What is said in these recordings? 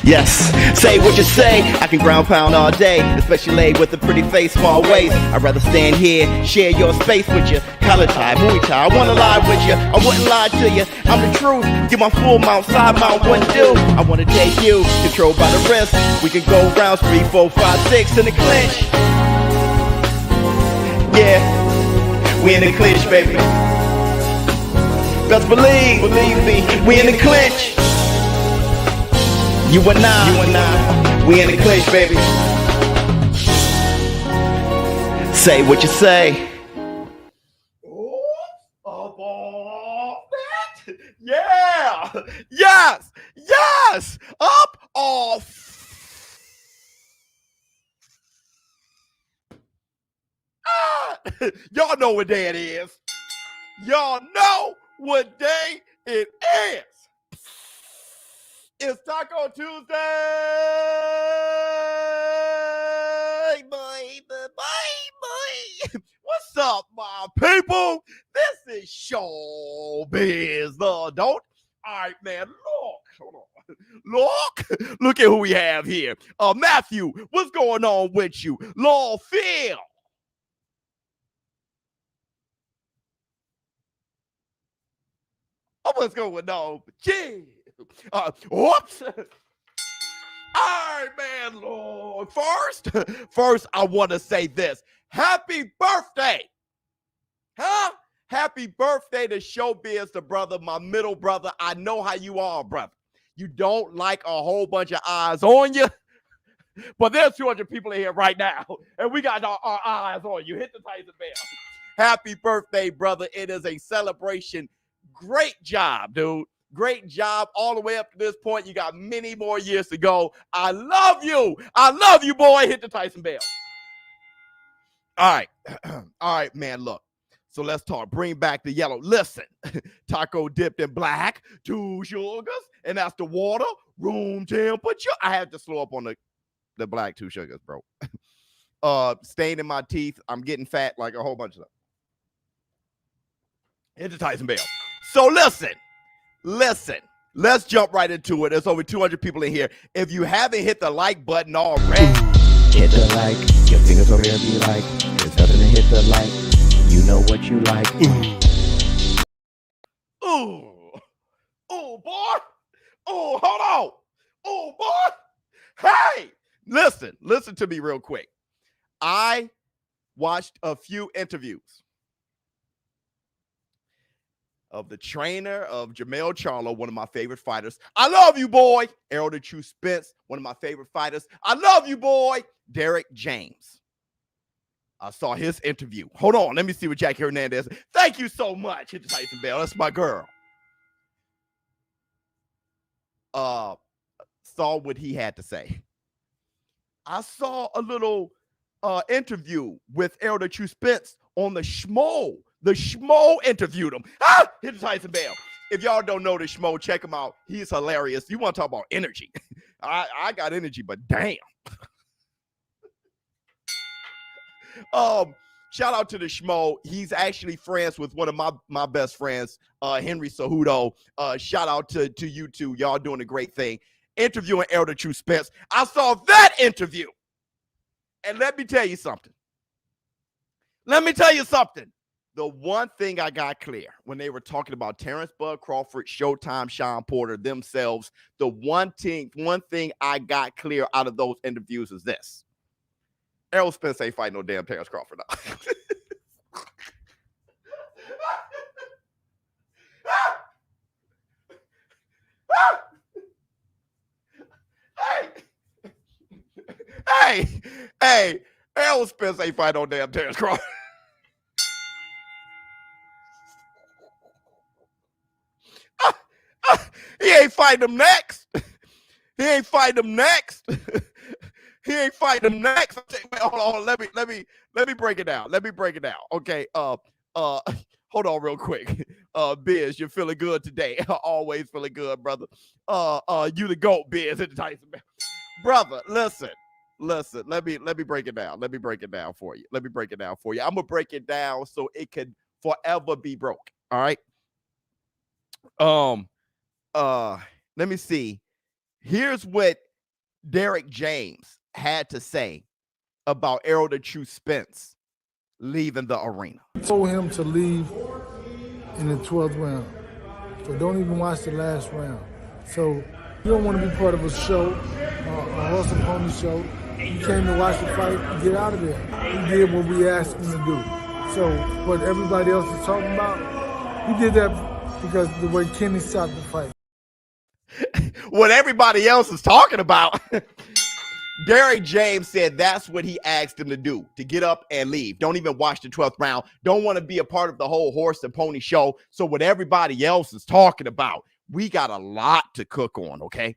Yes, say what you say. I can ground pound all day, especially with a pretty face, small waist. I'd rather stand here, share your space with you. Collar tie, Muay Thai, I wanna lie with you. I wouldn't lie to you. I'm the truth. Get my full mount, side mount, wouldn't do. I wanna take you, controlled by the wrist. We can go rounds 3, 4, 5, 6 in the clinch. Yeah, we in the clinch, baby. Best believe me, we in the clinch. You and I, we in the clinch, baby. Say what you say. Yeah, yes, up off. Y'all know what day it is. Y'all know what day it is. It's Taco Tuesday, boy. What's up, my people? This is ShowBizz, the adult. All right, man, look at who we have here. Matthew, what's going on with you? Law Phil. What's going on? Gee. Whoops. All right, man, Lord. First, I want to say this. Happy birthday. Huh? Happy birthday to ShowBizz, the brother, my middle brother. I know how you are, brother. You don't like a whole bunch of eyes on you, but there's 200 people in here right now, and we got our eyes on you. Hit the Tyson bell. Happy birthday, brother. It is a celebration. Great job, dude. Great job all the way up to this point. You got many more years to go. I love you. I love you, boy. Hit the Tyson bell. All right. All right, man, look. So let's talk. Bring back the yellow. Listen, taco dipped in black, 2 sugars, and that's the water, room temperature. I had to slow up on the black 2 sugars, bro. Stain in my teeth. I'm getting fat like a whole bunch of them. Hit the Tyson bell. So listen, let's jump right into it. There's over 200 people in here. If you haven't hit the like button already, hit the like. Your fingers over there be like, there's nothing to hit the like. You know what you like. Ooh, boy. Oh, hold on. Oh, boy. Hey, listen to me real quick. I watched a few interviews of the trainer of Jermell Charlo, one of my favorite fighters. I love you, boy. Errol the True Spence, one of my favorite fighters. I love you, boy. Derek James. I saw his interview. Hold on. Let me see what Jackie Hernandez. Thank you so much. Hit the Tyson bell. That's my girl. Saw what he had to say. I saw a little interview with Errol the True Spence on the Schmo. The Schmo interviewed him. Hit the Tyson bell. If y'all don't know the Schmo, check him out. He's hilarious. You want to talk about energy? I got energy, but damn. Shout out to the Schmo. He's actually friends with one of my best friends, Henry Cejudo. Shout out to you two. Y'all doing a great thing. Interviewing Errol the True Spence. I saw that interview. And let me tell you something. The one thing I got clear when they were talking about Terrence Bud Crawford, Showtime, Sean Porter, themselves, the one thing I got clear out of those interviews is this. Errol Spence ain't fighting no damn Terrence Crawford. Hey, Errol Spence ain't fighting no damn Terrence Crawford. He ain't fighting him next. He ain't fighting him next. Hold on. Let me break it down. Okay. Hold on real quick. Biz, you're feeling good today. Always feeling good, brother. You the GOAT, Biz, at the Tyson. Brother, listen. Let me break it down. Let me break it down for you. I'm gonna break it down so it can forever be broke. All right. Let me see. Here's what Derek James had to say about Errol the True Spence leaving the arena. Told him to leave in the 12th round. So don't even watch the last round. So you don't want to be part of a show, a horse and pony show. You came to watch the fight and get out of there. He did what we asked him to do. So what everybody else is talking about, he did that because the way Kenny stopped the fight. What everybody else is talking about, Derek James said that's what he asked him to do, to get up and leave. Don't even watch the 12th round. Don't want to be a part of the whole horse and pony show. So what everybody else is talking about, we got a lot to cook on, okay?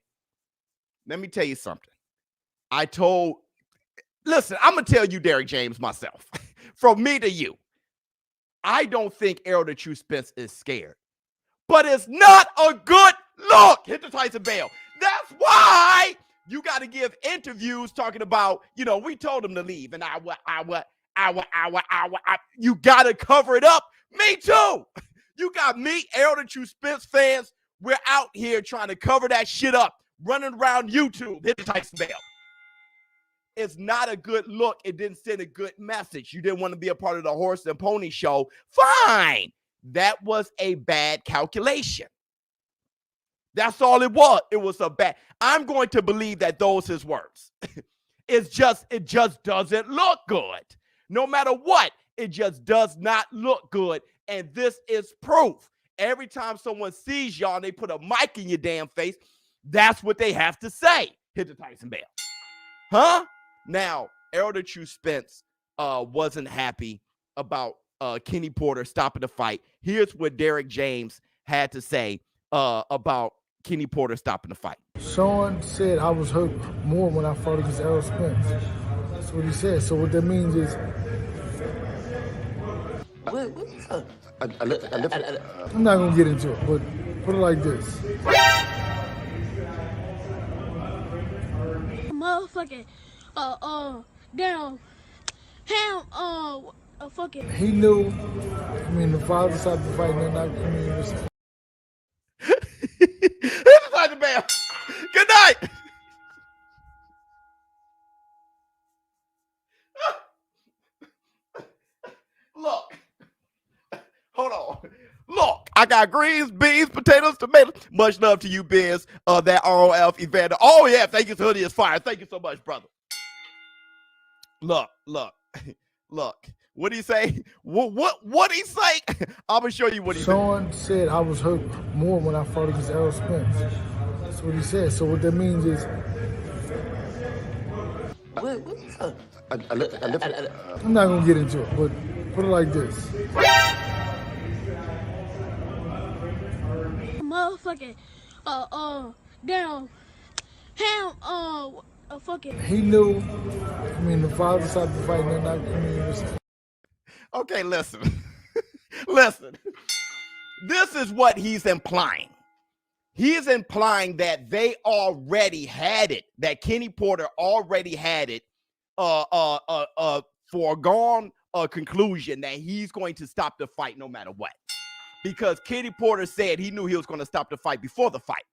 Let me tell you something. Listen, I'm going to tell you, Derek James, myself. From me to you, I don't think Errol the True Spence is scared. But it's not a good look. Hit the Tyson Bell. That's why you got to give interviews talking about, we told him to leave. And you got to cover it up. Me too. You got me, Errol the True Spence fans. We're out here trying to cover that shit up, running around YouTube. Hit the Tyson Bell. It's not a good look. It didn't send a good message. You didn't want to be a part of the horse and pony show. Fine. That was a bad calculation. That's all it was. It was a bad. I'm going to believe that those his words. It just doesn't look good. No matter what, it just does not look good. And this is proof. Every time someone sees y'all and they put a mic in your damn face, that's what they have to say. Hit the Tyson Bell. Huh? Now, Errol the True Spence wasn't happy about Kenny Porter stopping the fight. Here's what Derek James had to say about Kenny Porter stopping the fight. Sean said I was hurt more when I fought against Errol Spence. That's what he said. So what that means is... I'm not going to get into it, but put it like this. Motherfucking, damn, fucking. He knew, the father stopped the fight, and then it was... This is like the bell. Good night. Look. Hold on. Look, I got greens, beans, potatoes, tomatoes. Much love to you, Biz. That ROF Evander. Oh, yeah. Thank you. Hoodie is fire. Thank you so much, brother. Look. What did he say? What did he say? I'm going to show you what he said. Sean said I was hurt more when I fought against Errol Spence. That's what he said. So what that means is... I'm not going to get into it, but put it like this. Motherfucking, damn, fucking. He knew, the father stopped the fight, and then it was... Okay, listen. Listen. This is what he's implying. He is implying that they already had it, that Kenny Porter already had it, foregone conclusion that he's going to stop the fight no matter what. Because Kenny Porter said he knew he was going to stop the fight before the fight.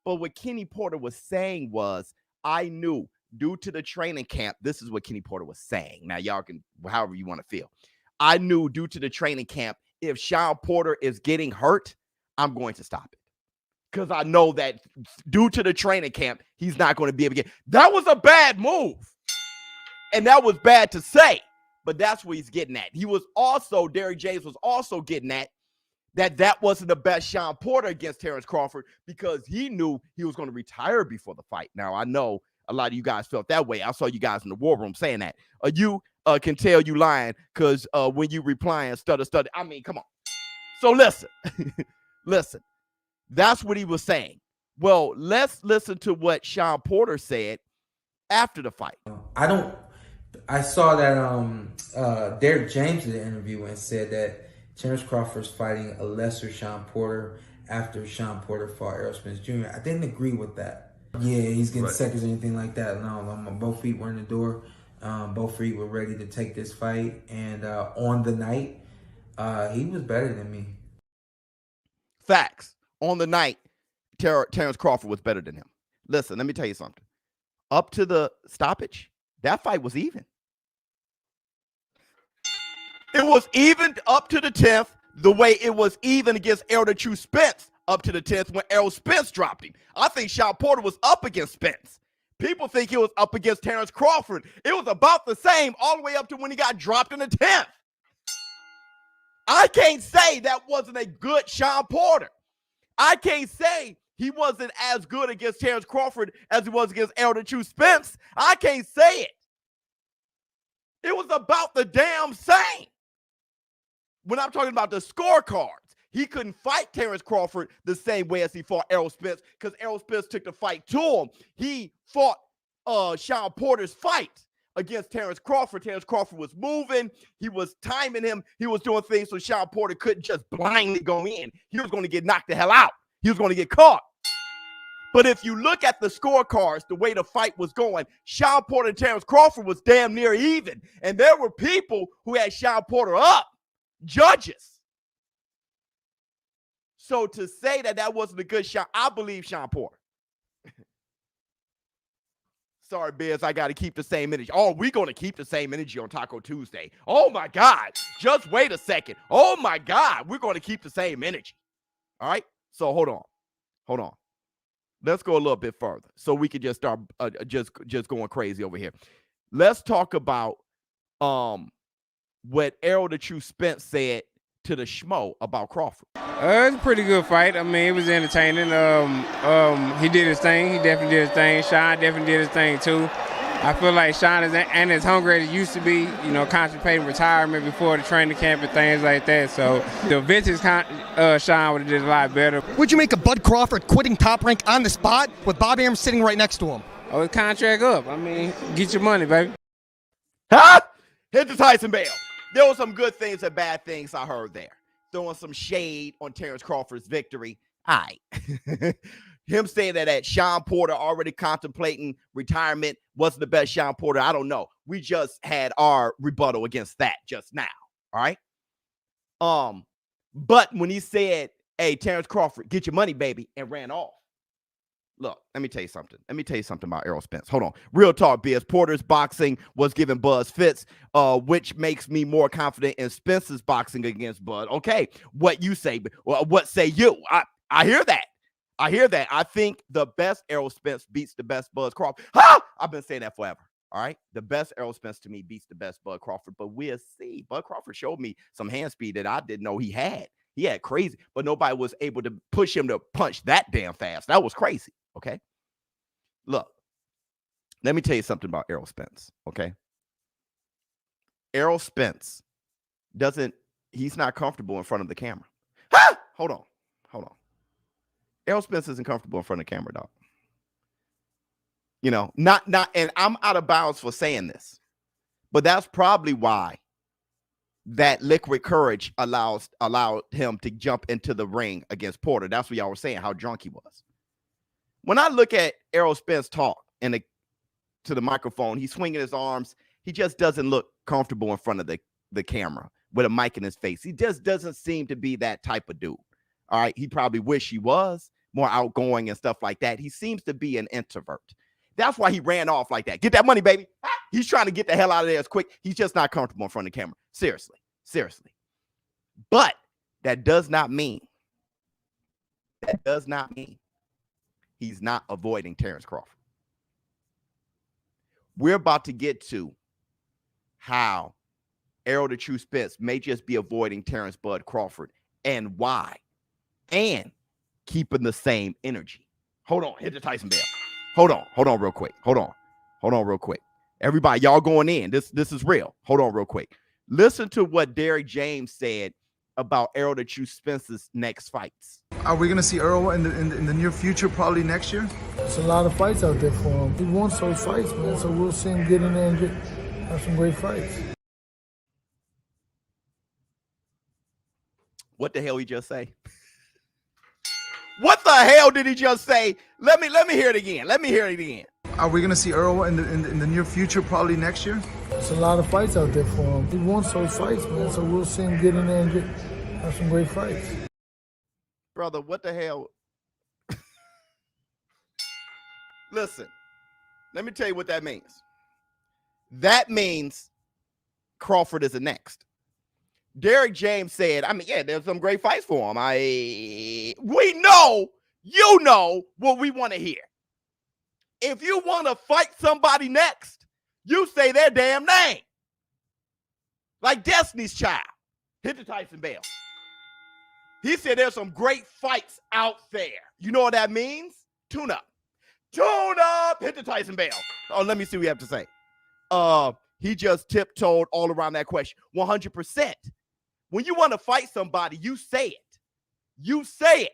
But what Kenny Porter was saying was, I knew due to the training camp, this is what Kenny Porter was saying. Now, y'all can, however you want to feel. I knew due to the training camp, if Sean Porter is getting hurt, I'm going to stop it. Because I know that due to the training camp, he's not going to be able to get. That was a bad move. And that was bad to say. But that's what he's getting at. He was also, Derek James was also getting at that wasn't the best Sean Porter against Terrence Crawford because he knew he was going to retire before the fight. Now, I know a lot of you guys felt that way. I saw you guys in the war room saying that. You can tell you lying because when you replying, stutter. I mean, come on. So listen. Listen. That's what he was saying. Well, let's listen to what Sean Porter said after the fight. I saw that Derek James did an interview and said that Terrence Crawford's fighting a lesser Sean Porter after Sean Porter fought Errol Spence Jr. I didn't agree with that. Yeah, he's getting seconds or anything like that. No, both feet were in the door. Both feet were ready to take this fight. And on the night, he was better than me. Facts. On the night, Terrence Crawford was better than him. Listen, let me tell you something. up to the stoppage, that fight was even. It was even up to the 10th, the way it was even against Errol the True Spence up to the 10th when Errol Spence dropped him. I think Sean Porter was up against Spence. People think he was up against Terrence Crawford. It was about the same all the way up to when he got dropped in the 10th. I can't say that wasn't a good Sean Porter. I can't say he wasn't as good against Terrence Crawford as he was against Errol the True Spence. I can't say it. It was about the damn same. When I'm talking about the scorecards, he couldn't fight Terrence Crawford the same way as he fought Errol Spence because Errol Spence took the fight to him. He fought Sean Porter's fight against Terrence Crawford. Terrence Crawford was moving. He was timing him. He was doing things so Sean Porter couldn't just blindly go in. He was going to get knocked the hell out. He was going to get caught. But if you look at the scorecards, the way the fight was going, Sean Porter and Terrence Crawford was damn near even. And there were people who had Sean Porter up. Judges. So to say that that wasn't a good shot, I believe Sean Porter. Sorry, Biz, I got to keep the same energy. Oh, we're going to keep the same energy on Taco Tuesday. Oh, my God. Just wait a second. Oh, my God. We're going to keep the same energy. All right? So hold on. Hold on. Let's go a little bit further so we can just start just going crazy over here. Let's talk about what Errol the True Spence said to the schmo about Crawford. It was a pretty good fight. I mean, it was entertaining. He did his thing. He definitely did his thing. Sean definitely did his thing too. I feel like Sean is and as hungry as he used to be, you know, contemplating retirement before the training camp and things like that. So the vintage Sean would have did a lot better. Would you make a Bud Crawford quitting Top Rank on the spot with Bob Arum sitting right next to him? Oh, his contract up. I mean, get your money, baby. Huh? Hit the Tyson Bell. There were some good things and bad things I heard there. Throwing some shade on Terrence Crawford's victory. All right. Him saying that Sean Porter already contemplating retirement wasn't the best Sean Porter. I don't know. We just had our rebuttal against that just now. All right. But when he said, hey, Terrence Crawford, get your money, baby, and ran off. Look, let me tell you something. Let me tell you something about Errol Spence. Hold on. Real talk, Biz. Porter's boxing was giving Buzz fits, which makes me more confident in Spence's boxing against Bud. Okay, what you say? What say you? I hear that. I hear that. I think the best Errol Spence beats the best Bud Crawford. Huh? I've been saying that forever. All right. The best Errol Spence to me beats the best Bud Crawford, but we'll see. Bud Crawford showed me some hand speed that I didn't know he had. He had crazy, but nobody was able to push him to punch that damn fast. That was crazy. Okay. Look, let me tell you something about Errol Spence. Okay. Errol Spence he's not comfortable in front of the camera. Ah! Hold on. Errol Spence isn't comfortable in front of the camera, dog. You know, not, and I'm out of bounds for saying this, but that's probably why that liquid courage allowed him to jump into the ring against Porter. That's what y'all were saying, how drunk he was. When I look at Errol Spence talk to the microphone, he's swinging his arms. He just doesn't look comfortable in front of the camera with a mic in his face. He just doesn't seem to be that type of dude. All right. He probably wish he was more outgoing and stuff like that. He seems to be an introvert. That's why he ran off like that. Get that money, baby. He's trying to get the hell out of there as quick. He's just not comfortable in front of the camera. Seriously. But that does not mean he's not avoiding Terrence Crawford. We're about to get to how Errol the True Spence may just be avoiding Terrence Bud Crawford and why, and keeping the same energy. Hold on, hit the Tyson Bell. Hold on real quick. Hold on real quick. Everybody, y'all going in. This is real. Hold on real quick. Listen to what Derrick James said about Errol the True Spence's next fights. Are we going to see Errol in the near future, probably next year? There's a lot of fights out there for him. He wants those fights, man, so we'll see him get in there and have some great fights. What the hell he just say? What the hell did he just say? Let me hear it again. Are we going to see Errol in the near future, probably next year? There's a lot of fights out there for him. He wants those fights, man, so we'll see him get in there and have some great fights. Brother, what the hell? Listen, Let me tell you what that means. That means Crawford is the next. Derek James said, I mean, yeah, there's some great fights for him. We know, you know what we want to hear. If you want to fight somebody next, you say their damn name. Like Destiny's Child. Hit the Tyson Bell. He said there's some great fights out there. You know what that means? Tune up. Tune up. Hit the Tyson Bell. Oh, let me see what you have to say. He just tiptoed all around that question. 100%. When you want to fight somebody, you say it. You say it.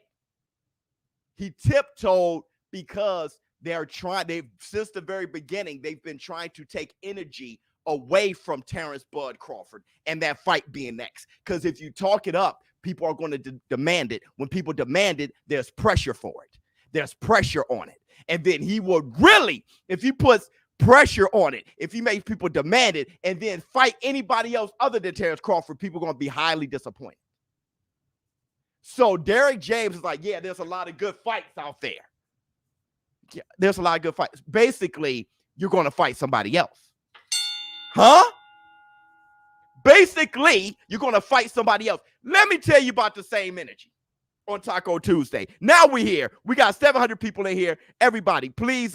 He tiptoed because since the very beginning, they've been trying to take energy away from Terrence Bud Crawford and that fight being next. Because if you talk it up, people are going to demand it. When people demand it, there's pressure for it. There's pressure on it. And then he would really, if he puts pressure on it, if he makes people demand it and then fight anybody else other than Terrence Crawford, people are going to be highly disappointed. So Derek James is like, yeah, there's a lot of good fights out there. Yeah, there's a lot of good fights. Basically, you're going to fight somebody else. Huh? Basically, you're going to fight somebody else. Let me tell you about the same energy on Taco Tuesday. Now we're here. We got 700 people in here. Everybody, please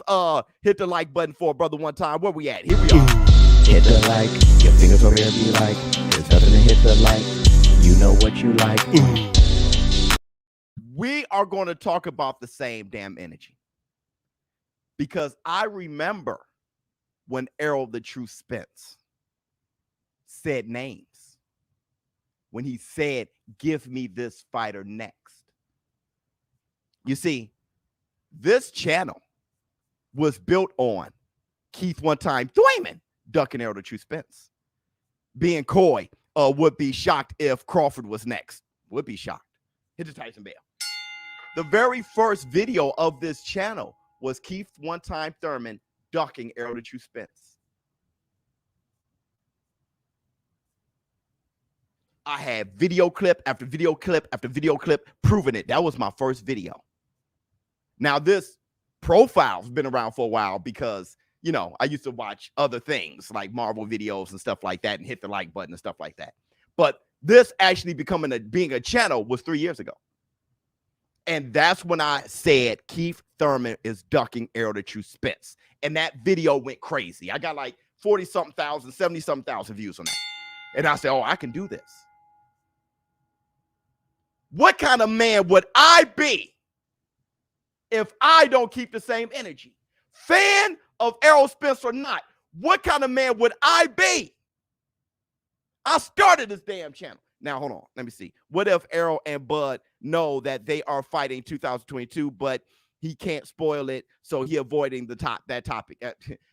hit the like button for a brother one time. Where we at? Here we are. Hit the like, your fingers over there be like, there's nothing to hit the like, you know what you like. We are going to talk about the same damn energy. Because I remember when Errol the True Spence said names. When he said, give me this fighter next. You see, this channel was built on Keith one time Thurman ducking Errol the True Spence. Being coy, would be shocked if Crawford was next. Would be shocked. Hit the Tyson Bell. The very first video of this channel was Keith one time Thurman ducking Errol the True Spence. I had video clip after video clip after video clip proving it. That was my first video. Now, this profile's been around for a while because, you know, I used to watch other things like Marvel videos and stuff like that and hit the like button and stuff like that. But this actually being a channel was 3 years ago. And that's when I said Keith Thurman is ducking Errol the True Spence. And that video went crazy. I got like 40-something thousand, 70-something thousand views on that. And I said, oh, I can do this. What kind of man would I be if I don't keep the same energy? Fan of Errol Spence or not, what kind of man would I be? I started this damn channel. Now, hold on. Let me see. What if Errol and Bud know that they are fighting 2022, but he can't spoil it, so he avoiding that topic?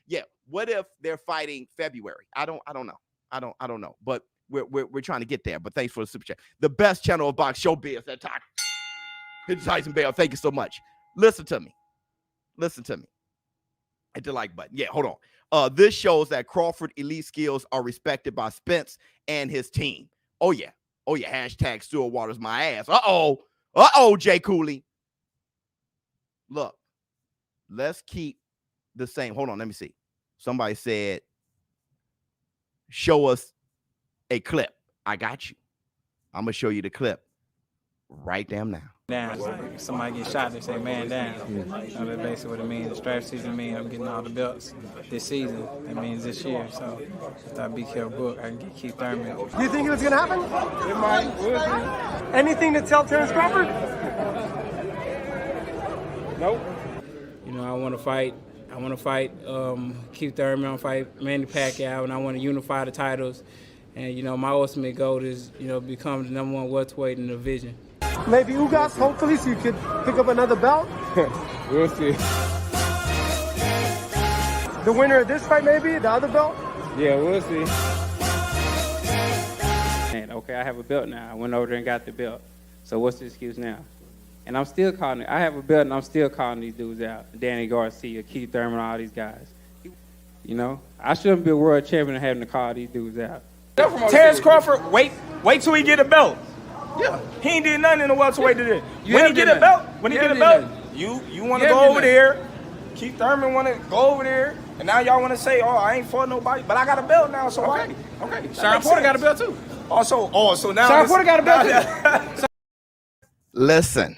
Yeah. What if they're fighting February? I don't know. I don't know. But we're trying to get there. But thanks for the super chat. The best channel of box ShowBizz that talk. Hit Tyson Bell. Thank you so much. Listen to me. Hit the like button. Yeah, hold on. This shows that Crawford elite skills are respected by Spence and his team. Oh yeah. Hashtag Stewart Waters my ass. Jay Cooley. Look, let's keep the same. Hold on, let me see. Somebody said, show us a clip. I got you. I'm gonna show you the clip right damn now. Down. Like somebody get shot, they say man down. You know, that's basically what it means. The strap season means I'm getting all the belts this season. That means this year. So if I be careful book, I can get Keith Thurman. Do you think it's gonna happen? It might. We'll see. Anything to tell Terrence Crawford? Nope. You know, I want to fight Keith Thurman. I want to fight Manny Pacquiao, and I want to unify the titles. And you know, my ultimate goal is, you know, become the #1 welterweight in the division. Maybe Ugas, hopefully, so you could pick up another belt. We'll see. The winner of this fight, maybe the other belt. Yeah, we'll see. And okay, I have a belt now. I went over there and got the belt. So what's the excuse now? And I'm still calling it. I have a belt, and I'm still calling these dudes out. Danny Garcia, Keith Thurman, all these guys. You know, I shouldn't be a world champion and having to call these dudes out. Terrence Crawford, wait till he get a belt. Yeah, he ain't did nothing in the welterweight today. When he get a belt, you want to go over there Keith Thurman want to go over there, and now y'all want to say, oh, I ain't fought nobody, but I got a belt now, so Okay. why? Okay. Sean Porter got a belt too. So now Sean Porter got a belt too. Listen.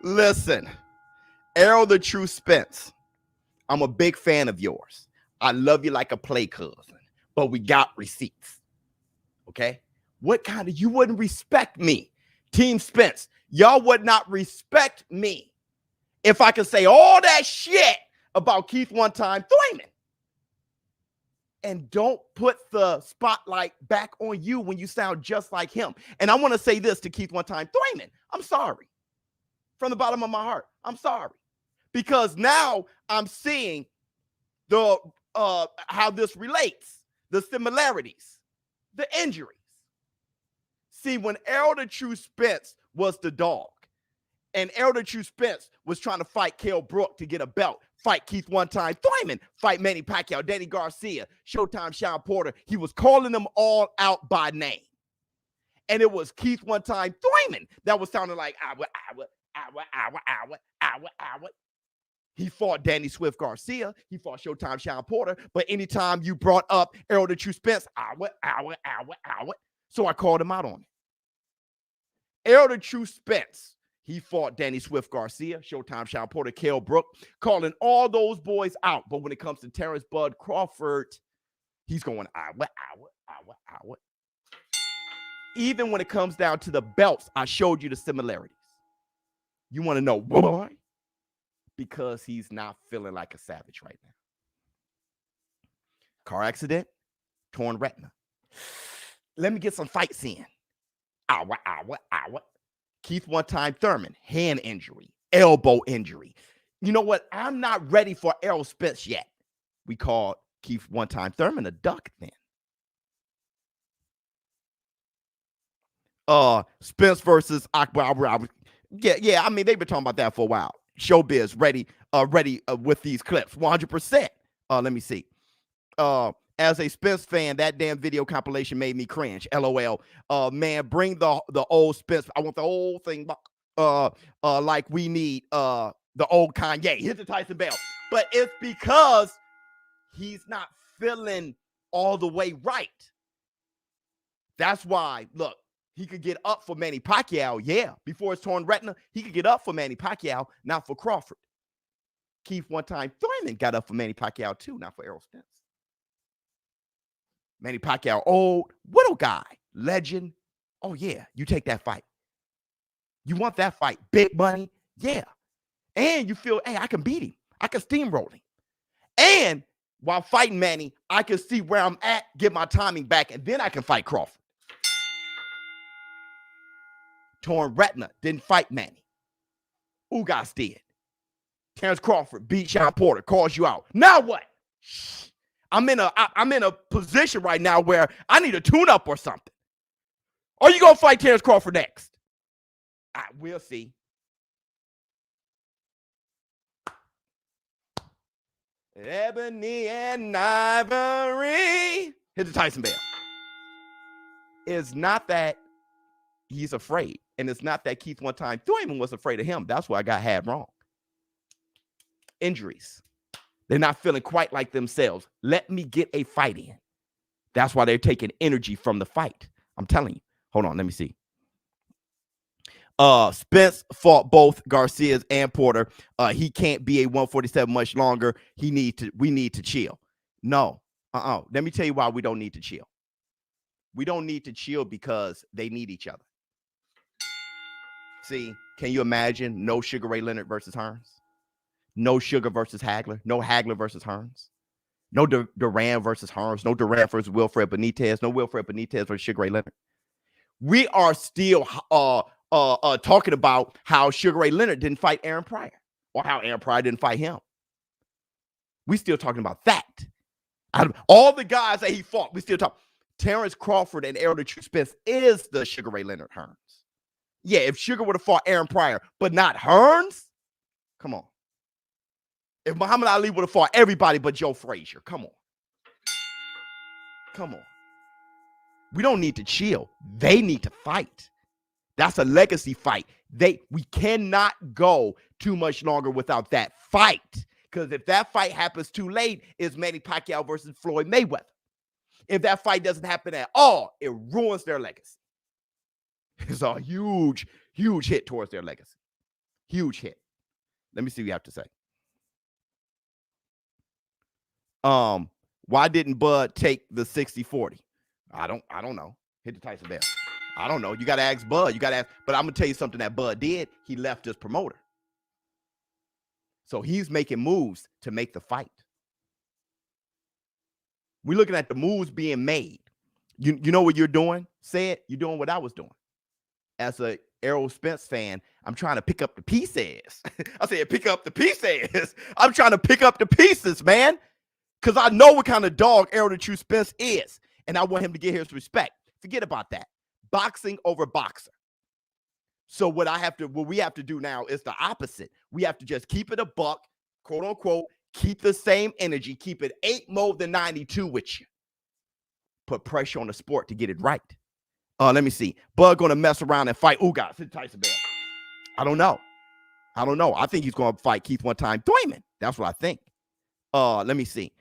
Listen. Errol the True Spence. I'm a big fan of yours. I love you like a play cousin, but we got receipts. Okay? What kind of, you wouldn't respect me. Team Spence, y'all would not respect me if I could say all that shit about Keith one time Thurman. And don't put the spotlight back on you when you sound just like him. And I want to say this to Keith one time Thurman. I'm sorry. From the bottom of my heart, I'm sorry. Because now I'm seeing the how this relates, the similarities, the injuries. See, when Errol the True Spence was the dog, and Errol the True Spence was trying to fight Kell Brook to get a belt, fight Keith one time Thurman, fight Manny Pacquiao, Danny Garcia, Showtime Sean Porter, he was calling them all out by name. And it was Keith one time Thurman that was sounding like, He fought Danny Swift Garcia. He fought Showtime Sean Porter. But anytime you brought up Errol the True Spence, so I called him out on it. Errol the True Spence, he fought Danny Swift Garcia, Showtime Sean Porter, Kell Brook, calling all those boys out. But when it comes to Terrence Bud Crawford, he's going, Even when it comes down to the belts, I showed you the similarities. You want to know why? Because he's not feeling like a savage right now. Car accident, torn retina. Let me get some fights in. Keith one time Thurman, hand injury, elbow injury. You know what? I'm not ready for Errol Spence yet. We called Keith one time Thurman a duck then. Spence versus Akbar. Yeah. I mean, they've been talking about that for a while. ShowBizz ready with these clips, 100%. Let me see. As a Spence fan, that damn video compilation made me cringe. LOL. Man, bring the old Spence. I want the old thing. Like we need the old Kanye. Hit the Tyson bell. But it's because he's not feeling all the way right. That's why, look, he could get up for Manny Pacquiao, yeah. Before his torn retina, he could get up for Manny Pacquiao, not for Crawford. Keith one time Thurman got up for Manny Pacquiao too, not for Errol Spence. Manny Pacquiao, old, widow guy, legend. Oh yeah, you take that fight. You want that fight, big money, yeah. And you feel, hey, I can beat him. I can steamroll him. And while fighting Manny, I can see where I'm at, get my timing back, and then I can fight Crawford. Torn retina, didn't fight Manny. Ugas did. Terrence Crawford beat Sean Porter, calls you out. Now what? I'm in a position right now where I need a tune-up or something. Are you gonna fight Terrence Crawford next? We'll see. Ebony and Ivory. Hit the Tyson bell. It's not that he's afraid. And it's not that Keith one time Thurman was afraid of him. That's what I got had wrong. Injuries. They're not feeling quite like themselves. Let me get a fight in. That's why they're taking energy from the fight. I'm telling you. Hold on, let me see. Spence fought both Garcias and Porter. He can't be a 147 much longer. We need to chill. No. Let me tell you why we don't need to chill. We don't need to chill because they need each other. See, can you imagine no Sugar Ray Leonard versus Hearns? No Sugar versus Hagler? No Hagler versus Hearns? No Duran versus Hearns? No Duran versus Wilfred Benitez? No Wilfred Benitez versus Sugar Ray Leonard? We are still talking about how Sugar Ray Leonard didn't fight Aaron Pryor or how Aaron Pryor didn't fight him. We still talking about that. All the guys that he fought, we still talk. Terrence Crawford and Errol the True Spence is the Sugar Ray Leonard Hearns. Yeah, if Sugar would have fought Aaron Pryor, but not Hearns, come on. If Muhammad Ali would have fought everybody but Joe Frazier, come on. Come on. We don't need to chill. They need to fight. That's a legacy fight. We cannot go too much longer without that fight. Because if that fight happens too late, it's Manny Pacquiao versus Floyd Mayweather. If that fight doesn't happen at all, it ruins their legacy. It's a huge, huge hit towards their legacy. Huge hit. Let me see what you have to say. Why didn't Bud take the 60-40? I don't know. Hit the Tyson bell. I don't know. You got to ask Bud. You got to ask. But I'm going to tell you something that Bud did. He left his promoter. So he's making moves to make the fight. We're looking at the moves being made. You know what you're doing? Say it. You're doing what I was doing. As a Errol Spence fan, I'm trying to pick up the pieces. I said, pick up the pieces. I'm trying to pick up the pieces, man. Because I know what kind of dog Errol the True Spence is. And I want him to get his respect. Forget about that. Boxing over boxer. So what we have to do now is the opposite. We have to just keep it a buck, quote unquote, keep the same energy, keep it 8 more than 92 with you. Put pressure on the sport to get it right. Let me see. Bud gonna mess around and fight Ugas. Hit Tyson Bell. I don't know. I think he's gonna fight Keith one time. Thurman. That's what I think. Let me see.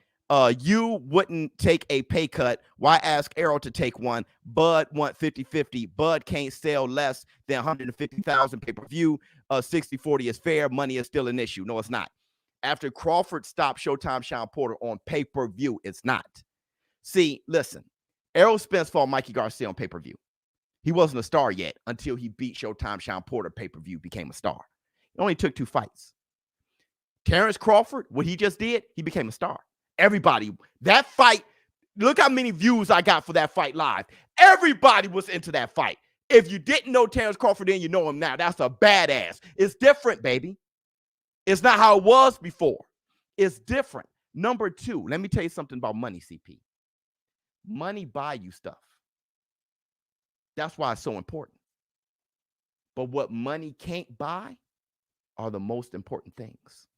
You wouldn't take a pay cut. Why ask Errol to take one? Bud want 50-50. Bud can't sell less than 150,000 pay-per-view. 60-40 is fair. Money is still an issue. No, it's not. After Crawford stopped Showtime Sean Porter on pay-per-view, it's not. See, listen. Errol Spence fought Mikey Garcia on pay-per-view. He wasn't a star yet until he beat Showtime Sean Porter. Pay-per-view became a star. It only took 2 fights. Terrence Crawford, what he just did, he became a star. Everybody, that fight, look how many views I got for that fight live. Everybody was into that fight. If you didn't know Terrence Crawford then, you know him now. That's a badass. It's different, baby. It's not how it was before. It's different. Number 2, let me tell you something about money, CP. Money buy you stuff. That's why it's so important. But what money can't buy are the most important things.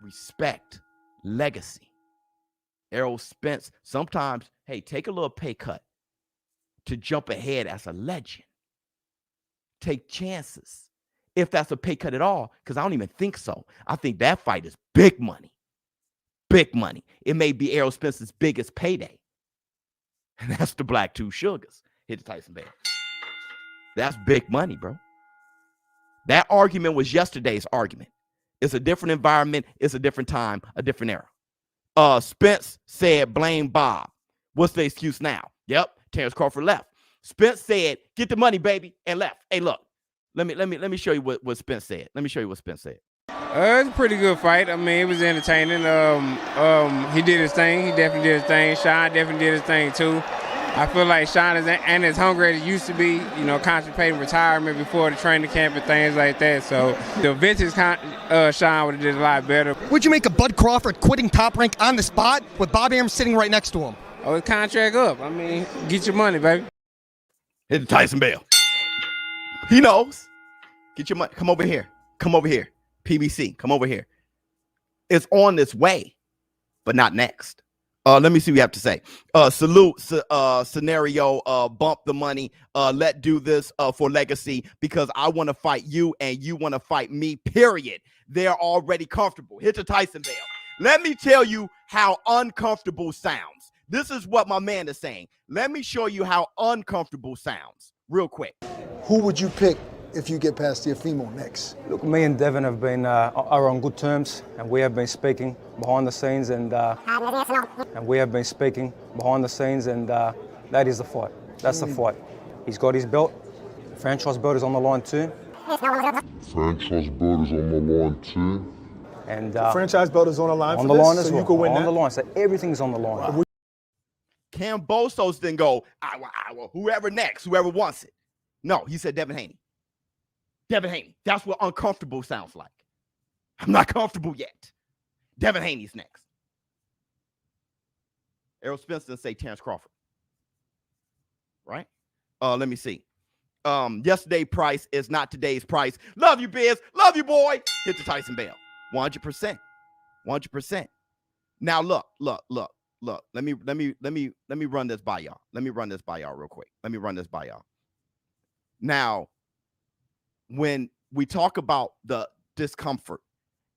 Respect, legacy. Errol Spence, sometimes, hey, take a little pay cut to jump ahead as a legend. Take chances. If that's a pay cut at all, because I don't even think so. I think that fight is big money. Big money. It may be Errol Spence's biggest payday. And that's the Black Two Sugars. Hit the Tyson Bell. That's big money, bro. That argument was yesterday's argument. It's a different environment. It's a different time, a different era. Spence said, blame Bob. What's the excuse now? Yep, Terrence Crawford left. Spence said, get the money, baby, and left. Hey, look, let me show you what Spence said. Let me show you what Spence said. It's a pretty good fight. I mean, it was entertaining. He did his thing. He definitely did his thing. Sean definitely did his thing twoI feel like Sean is as hungry as he used to be, you know, contemplating retirement before the training camp and things like that. So the vintage Sean would have did a lot better. Would you make a Bud Crawford quitting Top Rank on the spot with Bob Arum sitting right next to him? Oh, his contract up. I mean, get your money, baby. Hit the Tyson Bell. He knows. Get your money. Come over here. Come over here. PBC, come over here. It's on this way, but not next. Let me see what you have to say. Salute scenario, bump the money. Let do this for legacy because I want to fight you and you want to fight me, period. They're already comfortable. Hit the Tyson Bell. Let me tell you how uncomfortable sounds. This is what my man is saying. Let me show you how uncomfortable sounds real quick. Who would you pick if you get past Teofimo next? Look, me and Devin have been are on good terms, and we have been speaking behind the scenes, and that is the fight. That's the fight. He's got his belt. Franchise belt is on the line too. And the franchise belt is on the line. On for the this, line as so well. You can win on that. the line. So everything's on the line. Wow. Cambosos didn't go, whoever next, whoever wants it. No, he said Devin Haney. Devin Haney. That's what uncomfortable sounds like. I'm not comfortable yet. Devin Haney's next. Errol Spence didn't say Terrence Crawford. Right? Let me see. Yesterday's price is not today's price. Love you, Biz. Love you, boy. Hit the Tyson Bell. 100%. 100%. Now look. Let me run this by y'all. Let me run this by y'all real quick. Let me run this by y'all. Now, when we talk about the discomfort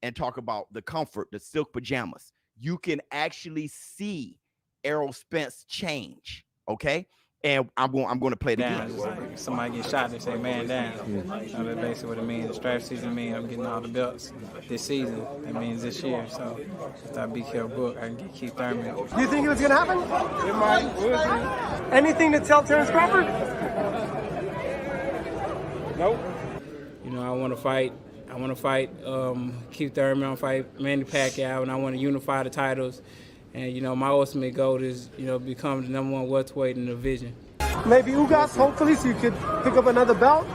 and talk about the comfort, the silk pajamas, you can actually see Errol Spence change. Okay. And I'm going to play it again. Like somebody get shot, they say man down. That's basically what it means. Draft season means I'm getting all the belts this season. That means this year. So if I be careful book, I can get Keith Thurman. Do you think it was gonna happen? It might. Anything to tell Terrence Crawford? Nope. You know, I want to fight. I want to fight Keith Thurman. I want to fight Manny Pacquiao, and I want to unify the titles. And, you know, my ultimate goal is, you know, become the #1 welterweight in the division. Maybe Ugas, hopefully, so you could pick up another belt.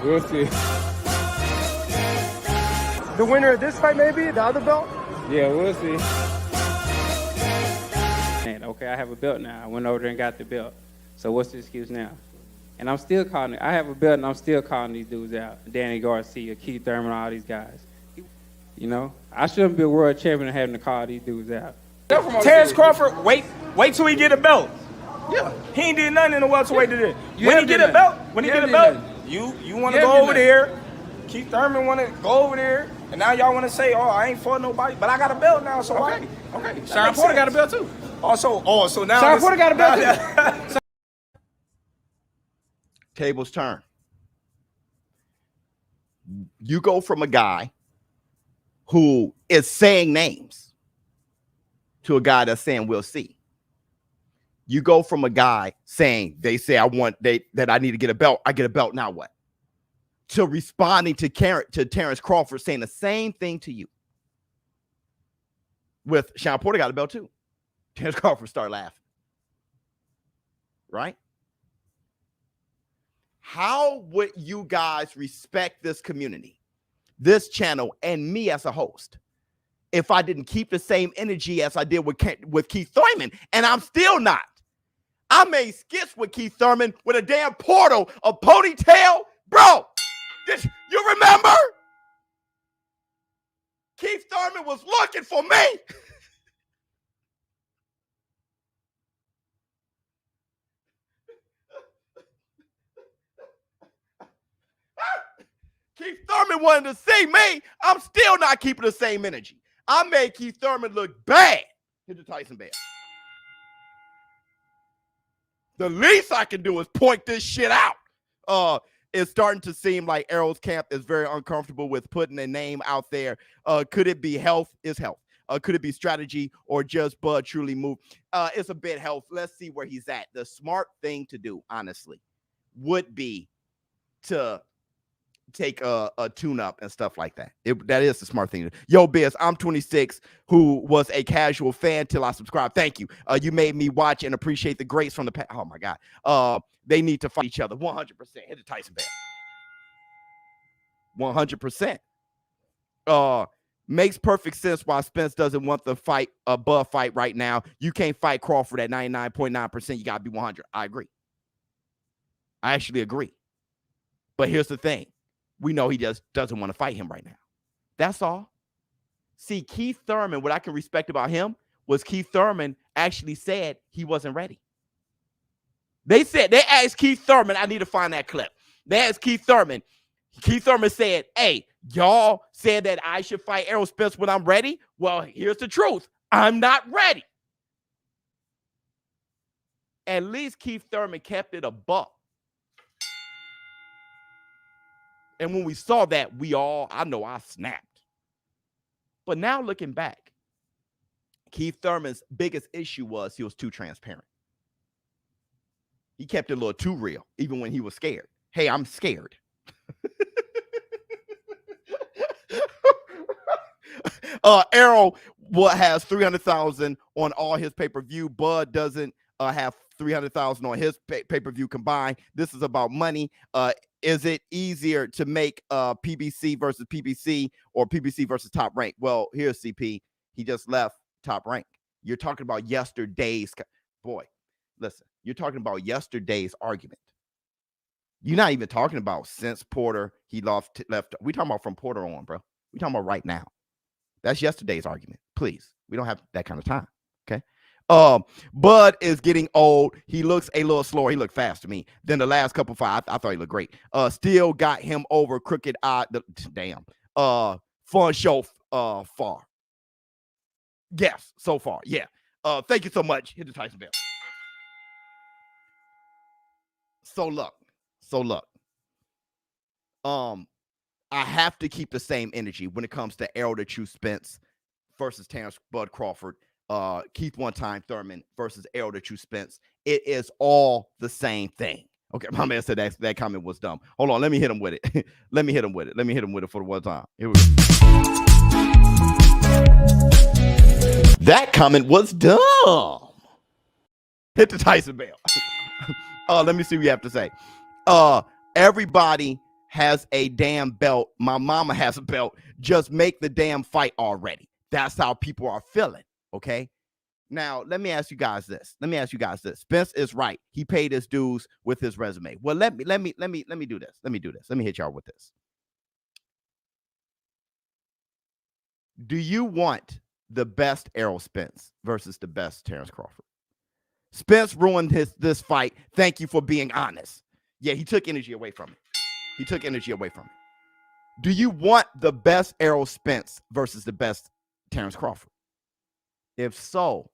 We'll see. The winner of this fight, maybe the other belt. Yeah, we'll see. And, okay, I have a belt now. I went over there and got the belt. So what's the excuse now? And I'm still calling it. I have a belt, and I'm still calling these dudes out. Danny Garcia, Keith Thurman, all these guys. You know, I shouldn't be a world champion having to call these dudes out. Terrence Crawford, wait till he get a belt. Yeah. He ain't did nothing in the welterweight today. When he get a belt, you want to go over there. Keith Thurman want to go over there, and now y'all want to say, oh, I ain't fought nobody, but I got a belt now, so okay. why? Okay. Sean Porter got a belt too. So now Sean Porter got a belt too. Tables turn. You go from a guy who is saying names to a guy that's saying we'll see. You go from a guy saying they say that I need to get a belt. I get a belt. Now what? To responding to Terrence Crawford saying the same thing to you. With Sean Porter got a belt too. Terrence Crawford started laughing. Right? How would you guys respect this community, this channel, and me as a host if I didn't keep the same energy as I did with Keith Thurman? And I'm still not. I made skits with Keith Thurman with a damn portal, a ponytail. Bro, you remember? Keith Thurman was looking for me. Keith Thurman wanted to see me. I'm still not keeping the same energy. I made Keith Thurman look bad. Hit the Tyson Bear. The least I can do is point this shit out. It's starting to seem like Errol's camp is very uncomfortable with putting a name out there. Could it be health? Is health. Could it be strategy or just Bud truly move? It's a bit health. Let's see where he's at. The smart thing to do, honestly, would be to take a tune-up and stuff like that. That is the smart thing to do. Yo, Biz, I'm 26, who was a casual fan till I subscribed. Thank you. You made me watch and appreciate the greats from the past. Oh, my God. They need to fight each other. 100%. Hit the Tyson Bear. 100%. Makes perfect sense why Spence doesn't want the fight, above fight right now. You can't fight Crawford at 99.9%. You got to be 100. I agree. I actually agree. But here's the thing. We know he just doesn't want to fight him right now. That's all. See, Keith Thurman, what I can respect about him was Keith Thurman actually said he wasn't ready. They asked Keith Thurman, I need to find that clip. They asked Keith Thurman. Keith Thurman said, hey, y'all said that I should fight Errol Spence when I'm ready. Well, here's the truth. I'm not ready. At least Keith Thurman kept it a buck. And when we saw that, I know I snapped. But now looking back, Keith Thurman's biggest issue was he was too transparent. He kept it a little too real, even when he was scared. Hey, I'm scared. Errol has 300,000 on all his pay-per-view. Bud doesn't have 300,000 on his pay-per-view combined. This is about money. Is it easier to make PBC versus PBC or PBC versus Top Rank? Well, here's CP. He just left Top Rank. You're talking about yesterday's. Boy, listen. You're talking about yesterday's argument. You're not even talking about since Porter he left. We talking about from Porter on, bro. We talking about right now. That's yesterday's argument. Please, we don't have that kind of time. Okay. Bud is getting old. He looks a little slower. He looked fast to me than the last couple fights. I thought he looked great. Still got him over Crooked Eye. Damn. Fun show far. Yes, so far. Yeah. Thank you so much. Hit the Tyson bell. So look. I have to keep the same energy when it comes to Errol the True Spence versus Terrence Bud Crawford. Keith One Time Thurman versus Errol the True Spence. It is all the same thing. Okay, my man said that comment was dumb. Hold on, let me hit him with it. Let me hit him with it for the one time. Here we go. That comment was dumb. Hit the Tyson bell. Let me see what you have to say. Everybody has a damn belt. My mama has a belt. Just make the damn fight already. That's how people are feeling. Okay. Now, let me ask you guys this. Spence is right. He paid his dues with his resume. Well, let me do this. Let me hit y'all with this. Do you want the best Errol Spence versus the best Terrence Crawford? Spence ruined this fight. Thank you for being honest. Yeah, he took energy away from it. Do you want the best Errol Spence versus the best Terrence Crawford? If so,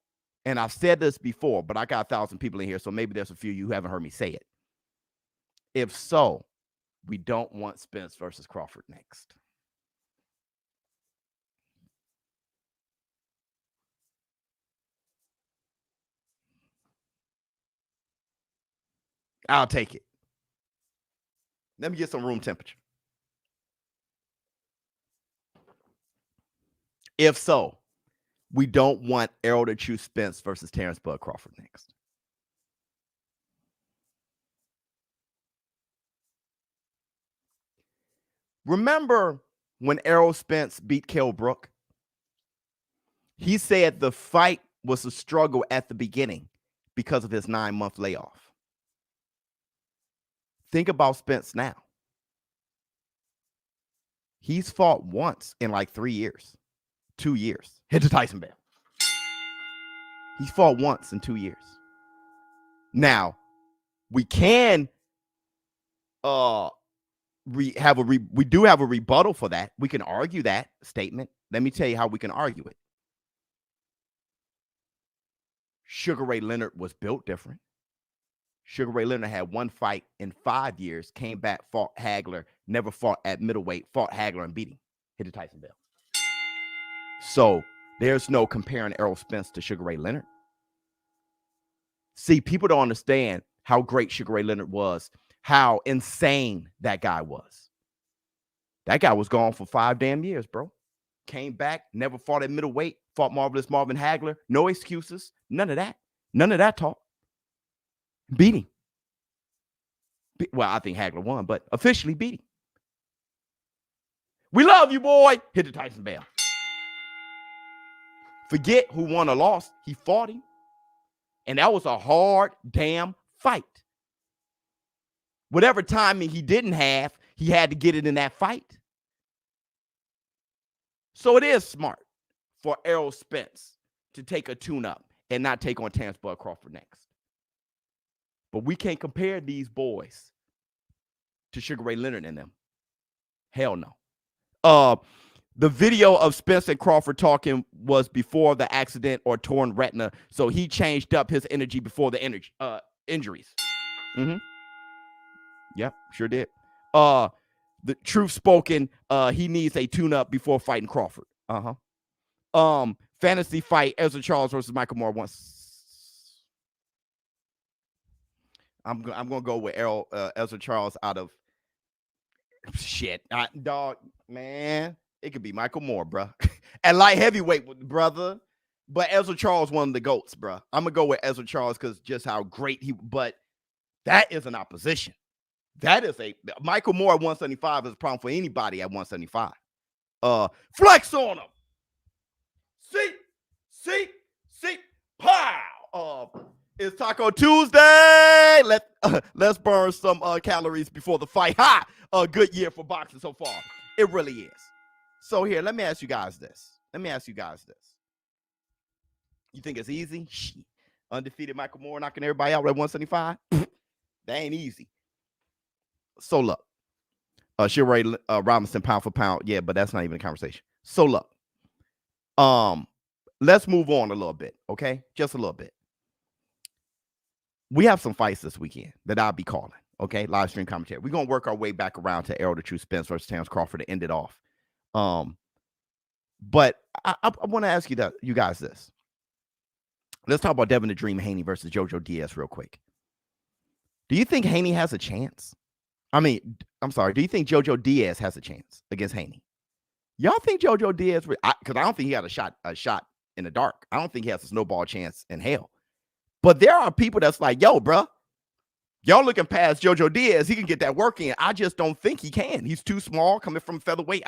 and I've said this before, but I got 1,000 people in here, so maybe there's a few of you who haven't heard me say it. If so, we don't want Spence versus Crawford next. I'll take it. Let me get some room temperature. If so, we don't want Errol the True Spence versus Terrence Bud Crawford next. Remember when Errol Spence beat Kell Brook? He said the fight was a struggle at the beginning because of his 9-month layoff. Think about Spence now. He's fought once in like 3 years, 2 years. Hit the Tyson bell. He's fought once in 2 years. Now, we can we do have a rebuttal for that. We can argue that statement. Let me tell you how we can argue it. Sugar Ray Leonard was built different. Sugar Ray Leonard had one fight in 5 years, came back, fought Hagler, never fought at middleweight, fought Hagler and beat him. Hit the Tyson bell. So there's no comparing Errol Spence to Sugar Ray Leonard. See, people don't understand how great Sugar Ray Leonard was, how insane that guy was. That guy was gone for 5 damn years, bro. Came back, never fought at middleweight, fought Marvelous Marvin Hagler. No excuses. None of that. None of that talk. Beat him. Well, I think Hagler won, but officially beat him. We love you, boy. Hit the Tyson bell. Forget who won or lost. He fought him. And that was a hard damn fight. Whatever timing he didn't have, he had to get it in that fight. So it is smart for Errol Spence to take a tune-up and not take on Terrence Bud Crawford next. But we can't compare these boys to Sugar Ray Leonard and them. Hell no. The video of Spence and Crawford talking was before the accident or torn retina, so he changed up his energy before the injuries. Yep, sure did. The truth spoken, he needs a tune-up before fighting Crawford. Fantasy fight, Ezra Charles versus Michael Moore once. I'm gonna go with Ezra Charles out of shit. Dog, man, it could be Michael Moore, bro. At light heavyweight, brother. But Ezra Charles, one of the GOATs, bro. I'm gonna go with Ezra Charles because just how great he. But that is an opposition. That is a Michael Moore at 175 is a problem for anybody at 175. Flex on him. See, pow. It's Taco Tuesday. Let's burn some calories before the fight. A good year for boxing so far. It really is. So here, let me ask you guys this. You think it's easy? Shit. Undefeated Michael Moore knocking everybody out at 175? That ain't easy. So look. Shirley Robinson pound for pound. Yeah, but that's not even a conversation. So look. Let's move on a little bit, okay? Just a little bit. We have some fights this weekend that I'll be calling, okay? Live stream commentary. We're going to work our way back around to Errol the True Spence versus Terrence Crawford to end it off. But I want to ask you guys this. Let's talk about Devin the Dream Haney versus JoJo Diaz real quick. Do you think Haney has a chance? I'm sorry. Do you think JoJo Diaz has a chance against Haney? Y'all think JoJo Diaz? Because I don't think he got a shot in the dark. I don't think he has a snowball chance in hell. But there are people that's like, yo, bro, y'all looking past JoJo Diaz. He can get that work in. I just don't think he can. He's too small coming from featherweight.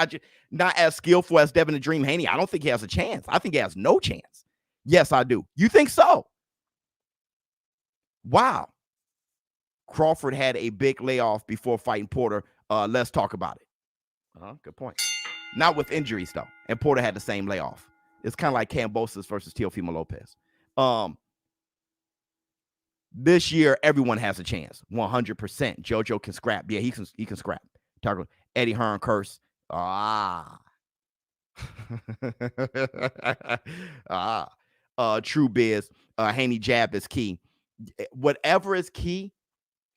Not as skillful as Devin the Dream Haney. I don't think he has a chance. I think he has no chance. Yes, I do. You think so? Wow. Crawford had a big layoff before fighting Porter. Let's talk about it. Good point. Not with injuries, though. And Porter had the same layoff. It's kind of like Kambosos versus Teofimo Lopez. This year, everyone has a chance. 100%. JoJo can scrap. Yeah, he can scrap. Talk about Eddie Hearn curse. True Biz. Haney jab is key. Whatever is key,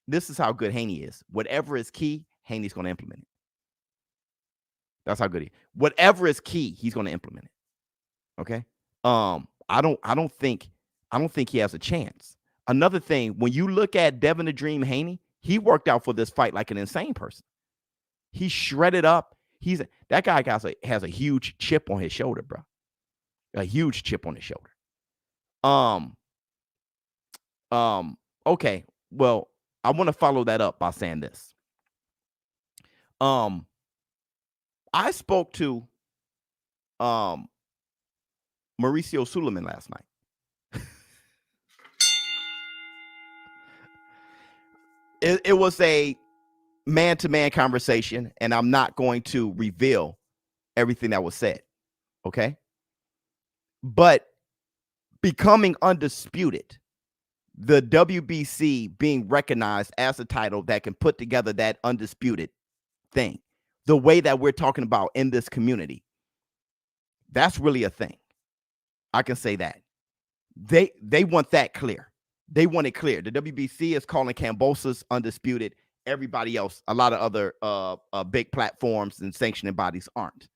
this is how good Haney is. Whatever is key, Haney's going to implement it. That's how good he is. Whatever is key, he's going to implement it. Okay? I don't think he has a chance. Another thing, when you look at Devin the Dream Haney, he worked out for this fight like an insane person. He shredded up. That guy has a huge chip on his shoulder, bro. A huge chip on his shoulder. Okay. Well, I want to follow that up by saying this. I spoke to Mauricio Suleiman last night. It was a man-to-man conversation, and I'm not going to reveal everything that was said, okay? But becoming undisputed, the WBC being recognized as a title that can put together that undisputed thing, the way that we're talking about in this community, that's really a thing. I can say that. They want that clear. They want it clear. The WBC is calling Kambosos undisputed. Everybody else, a lot of other big platforms and sanctioning bodies aren't.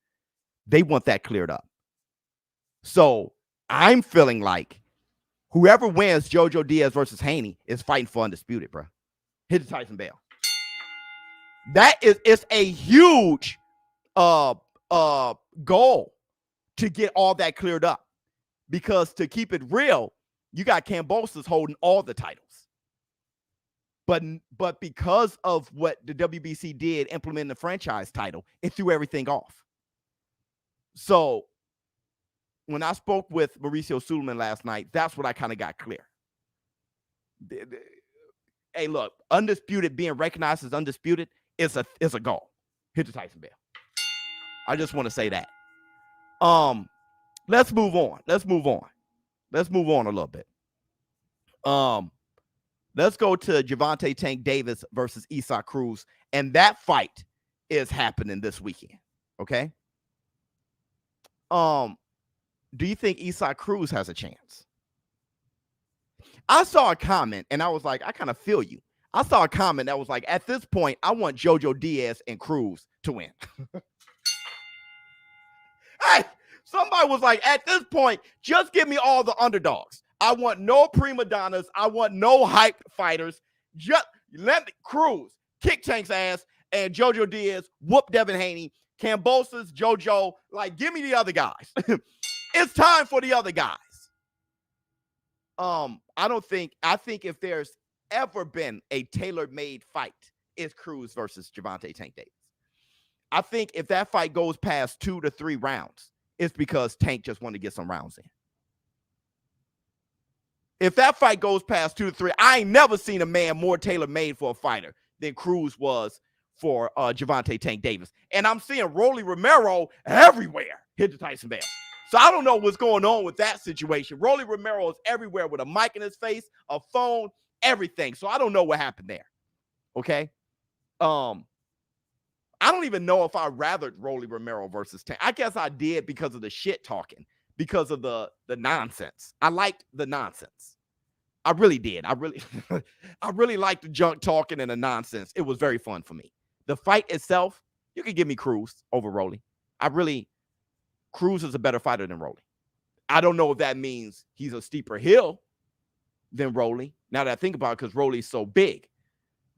They want that cleared up. So I'm feeling like whoever wins JoJo Diaz versus Haney is fighting for undisputed, bro. Hit the Tyson Bell. It's a huge goal to get all that cleared up. Because to keep it real, you got Kambosos holding all the titles. But because of what the WBC did implementing the franchise title, it threw everything off. So when I spoke with Mauricio Suleiman last night, that's what I kind of got clear. Hey, look, undisputed being recognized as undisputed is a goal. Hit the Tyson Bell. I just want to say that. Let's move on. Let's move on a little bit. Let's go to Gervonta Tank Davis versus Isaac Cruz. And that fight is happening this weekend. Okay. Do you think Isaac Cruz has a chance? I saw a comment and I was like, I kind of feel you. I saw a comment that was like, at this point, I want JoJo Diaz and Cruz to win. Hey, somebody was like, at this point, just give me all the underdogs. I want no prima donnas. I want no hype fighters. Just let me Cruz kick Tank's ass and JoJo Diaz whoop Devin Haney, Kambosos, JoJo. Like, give me the other guys. It's time for the other guys. I think if there's ever been a tailor-made fight, it's Cruz versus Gervonta Tank Davis. I think if that fight goes past 2 to 3 rounds, it's because Tank just wanted to get some rounds in. If that fight goes past 2 to 3, I ain't never seen a man more tailor-made for a fighter than Cruz was for Gervonta Tank Davis. And I'm seeing Rolly Romero everywhere. Hit the Tyson Bell. So I don't know what's going on with that situation. Rolly Romero is everywhere with a mic in his face, a phone, everything. So I don't know what happened there. Okay. I don't even know if I rathered Rolly Romero versus Tank. I guess I did because of the shit talking, because of the nonsense. I liked the nonsense. I really did. I really liked the junk talking and the nonsense. It was very fun for me. The fight itself, you could give me Cruz over Rolly. Cruz is a better fighter than Rolly. I don't know if that means he's a steeper hill than Rolly. Now that I think about it, because Rolly's so big.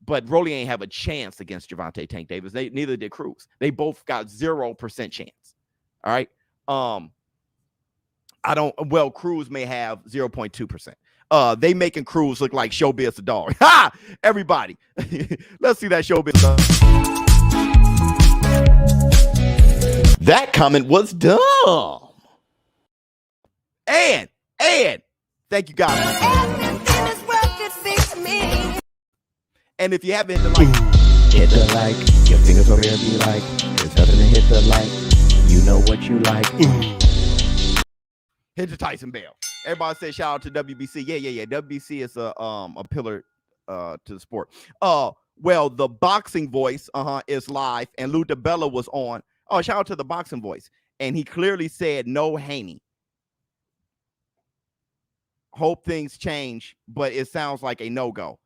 But Rolly ain't have a chance against Gervonta Tank Davis. Neither did Cruz. They both got 0% chance. All right. Cruz may have 0.2%. They making Cruz look like ShowBizz a dog. Ha! Everybody. Let's see that ShowBizz dog. That comment was dumb. And thank you guys. And if you haven't hit the like, your fingers over here be like, there's nothing to hit the like, you know what you like. Hit the Tyson bell. Everybody say shout out to WBC. Yeah. WBC is a pillar to the sport. Well, the boxing voice is live, and Lou DiBella was on. Oh, shout out to the boxing voice. And he clearly said no Haney. Hope things change, but it sounds like a no-go.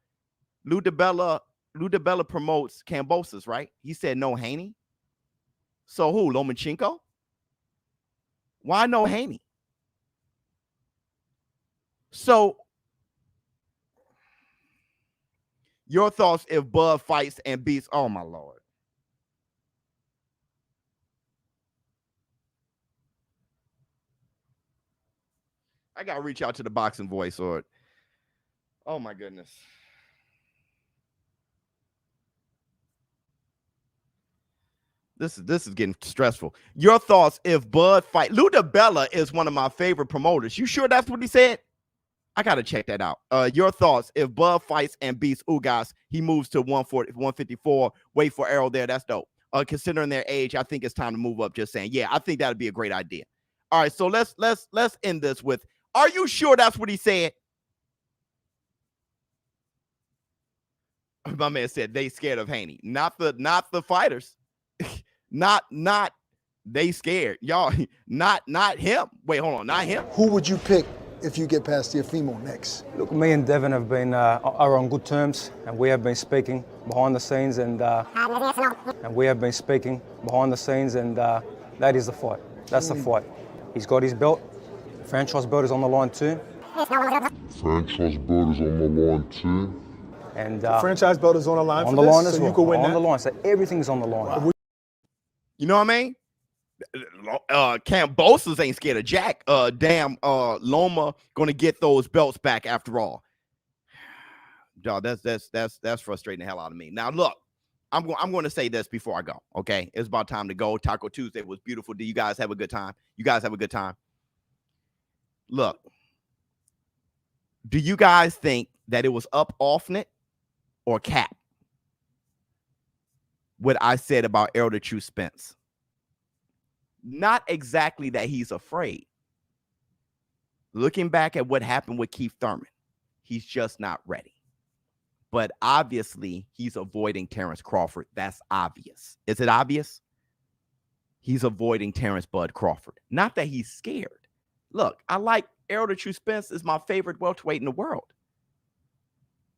Lou DiBella promotes Kambosos, right? He said no Haney. So who? Lomachenko? Why no Haney? So your thoughts if Bud fights and beats? Oh my Lord. I gotta reach out to the boxing voice, or oh my goodness. This is getting stressful. Your thoughts if Bud fight? Lou DiBella is one of my favorite promoters. You sure that's what he said? I gotta check that out. Your thoughts if Bud fights and beats Ugas, he moves to 140, 154. Wait for Errol there. That's dope. Considering their age, I think it's time to move up. Just saying. Yeah, I think that'd be a great idea. All right, so let's end this with. Are you sure that's what he said? My man said they scared of Haney, not the fighters. not they scared y'all, not him. Wait, hold on, not him. Who would you pick if you get past the Efimo next? Look, me and Devin have been are on good terms, and we have been speaking behind the scenes, and that is the fight. That's the fight. He's got his belt. Franchise belt is on the line too. And the franchise belt is on the line. On for the this, line as so well. You can win on that. the line. So everything's on the line. Wow. You know what I mean? Kambosos ain't scared of Jack. Loma gonna get those belts back after all. Dog, that's frustrating the hell out of me. Now look, I'm going to say this before I go. Okay, it's about time to go. Taco Tuesday was beautiful. Do you guys have a good time? You guys have a good time? Look, do you guys think that it was up off it or cap what I said about Errol the True Spence? Not exactly that he's afraid. Looking back at what happened with Keith Thurman, he's just not ready. But obviously, he's avoiding Terrence Crawford. That's obvious. Is it obvious? He's avoiding Terrence Bud Crawford. Not that he's scared. Look, I like Errol the True Spence is my favorite welterweight in the world.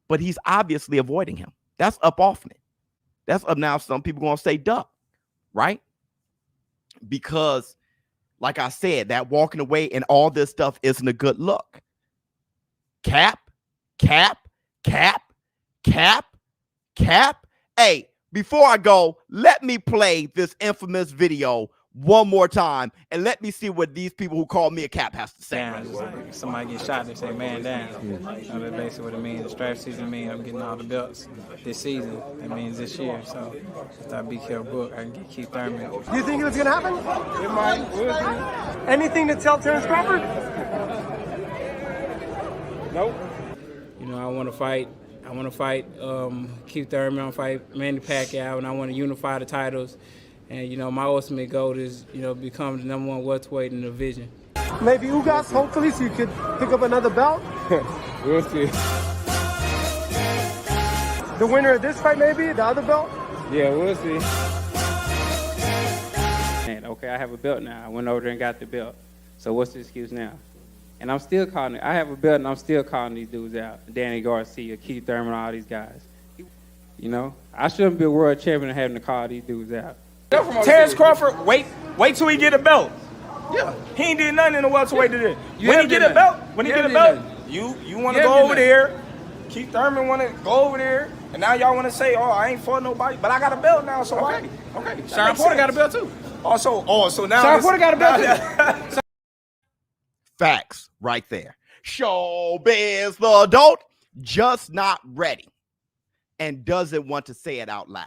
But he's obviously avoiding him. That's up off it. That's up now. Some people going to say duck, right? Because, like I said, that walking away and all this stuff isn't a good look. Cap. Hey, before I go, let me play this infamous video one more time and let me see what these people who call me a cap has to say. Down, like somebody get shot, they say man down. That's basically what it means. The draft season means I'm getting all the belts this season. It means this year. So if I be careful, book, I can keep Thurman. You think it's gonna happen? It might. Would. Anything to tell Terrence Crawford? Nope. You know, I want to fight Keith Thurman. I want to fight Manny Pacquiao, and I want to unify the titles. And, you know, my ultimate goal is, you know, become the #1 welterweight in the division. Maybe Ugas, hopefully, so you could pick up another belt. We'll see. The winner of this fight, maybe the other belt. Yeah, we'll see. And okay, I have a belt now. I went over there and got the belt. So what's the excuse now? And I'm still calling it. I have a belt and I'm still calling these dudes out. Danny Garcia, Keith Thurman, all these guys. You know, I shouldn't be a world champion having to call these dudes out. Terrence Crawford, wait till he get a belt. Yeah. He ain't did nothing in the welterweight today. When he get a belt, you want to go over there. Keith Thurman want to go over there. And now y'all want to say, oh, I ain't fought nobody. But I got a belt now, so okay. Sean Porter got a belt too. So now Sean Porter got a belt too. Facts right there. ShowBizz, the adult, just not ready and doesn't want to say it out loud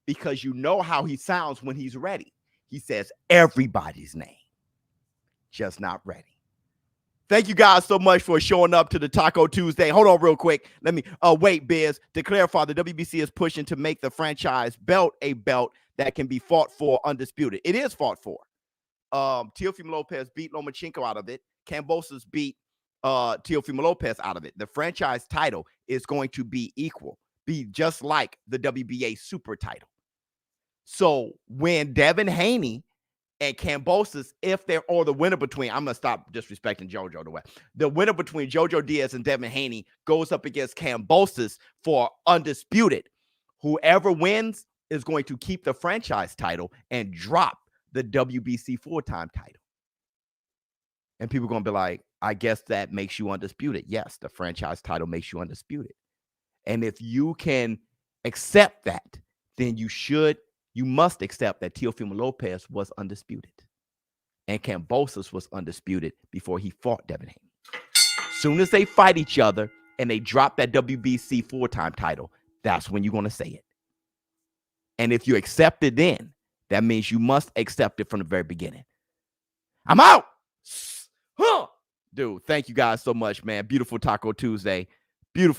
because you know how he sounds when he's ready. He says everybody's name, just not ready. Thank you guys so much for showing up to the Taco Tuesday. Hold on real quick. Let me wait, Biz. To clarify, the WBC is pushing to make the franchise belt a belt that can be fought for undisputed. It is fought for. Teofimo Lopez beat Lomachenko out of it. Kambosos beat Teofimo Lopez out of it. The franchise title is going to be just like the WBA super title. So when Devin Haney and Kambosos, or the winner between, I'm going to stop disrespecting JoJo the way. The winner between Jojo Diaz and Devin Haney goes up against Kambosos for undisputed. Whoever wins is going to keep the franchise title and drop the WBC four-time title. And people are going to be like, I guess that makes you undisputed. Yes, the franchise title makes you undisputed. And if you can accept that, then you must accept that Teofimo Lopez was undisputed. And Kambosos was undisputed before he fought Devin Haney. Soon as they fight each other and they drop that WBC four-time title, that's when you're going to say it. And if you accept it then, that means you must accept it from the very beginning. I'm out. Dude, thank you guys so much, man. Beautiful Taco Tuesday.